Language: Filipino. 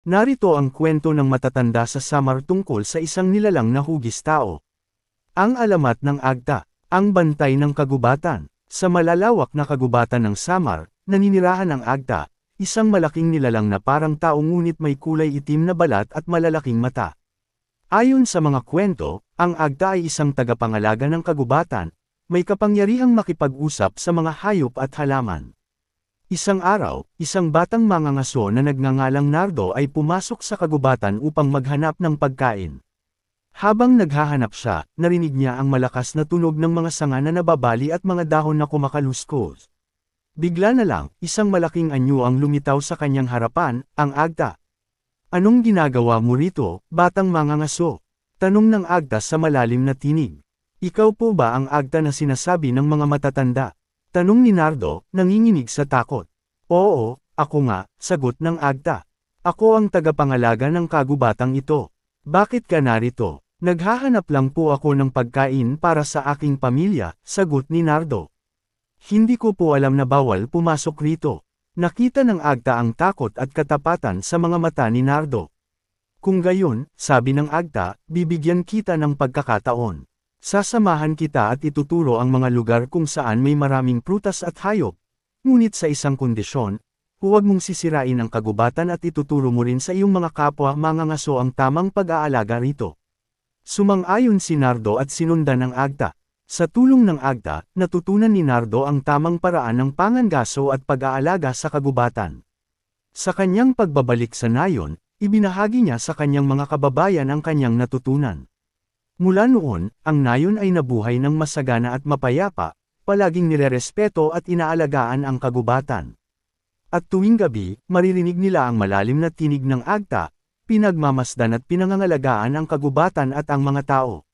Narito ang kwento ng matatanda sa Samar tungkol sa isang nilalang na hugis tao. Ang alamat ng Agta, ang bantay ng kagubatan. Sa malalawak na kagubatan ng Samar, naninirahan ang Agta, isang malaking nilalang na parang tao ngunit may kulay itim na balat at malalaking mata. Ayon sa mga kwento, ang Agta ay isang tagapangalaga ng kagubatan, may kapangyarihang makipag-usap sa mga hayop at halaman. Isang araw, isang batang mangangaso na nagngangalang Nardo ay pumasok sa kagubatan upang maghanap ng pagkain. Habang naghahanap siya, narinig niya ang malakas na tunog ng mga sanga na nababali at mga dahon na kumakaluskos. Bigla na lang, isang malaking anyo ang lumitaw sa kanyang harapan, ang Agta. "Anong ginagawa mo rito, batang mangangaso?" tanong ng Agta sa malalim na tinig. "Ikaw po ba ang Agta na sinasabi ng mga matatanda?" tanong ni Nardo, nanginginig sa takot. "Oo, ako nga," sagot ng Agta. "Ako ang tagapangalaga ng kagubatang ito. Bakit ka narito?" "Naghahanap lang po ako ng pagkain para sa aking pamilya," sagot ni Nardo. "Hindi ko po alam na bawal pumasok rito." Nakita ng Agta ang takot at katapatan sa mga mata ni Nardo. "Kung gayon," sabi ng Agta, "bibigyan kita ng pagkakataon. Sasamahan kita at ituturo ang mga lugar kung saan may maraming prutas at hayop. Ngunit sa isang kondisyon, huwag mong sisirain ang kagubatan at ituturo mo rin sa iyong mga kapwa mangangaso ang tamang pag-aalaga rito." Sumang-ayon si Nardo at sinundan ng Agta. Sa tulong ng Agta, natutunan ni Nardo ang tamang paraan ng pangangaso at pag-aalaga sa kagubatan. Sa kanyang pagbabalik sa nayon, ibinahagi niya sa kanyang mga kababayan ang kanyang natutunan. Mula noon, ang nayon ay nabuhay ng masagana at mapayapa, palaging nirerespeto at inaalagaan ang kagubatan. At tuwing gabi, maririnig nila ang malalim na tinig ng Agta, pinagmamasdan at pinangangalagaan ang kagubatan at ang mga tao.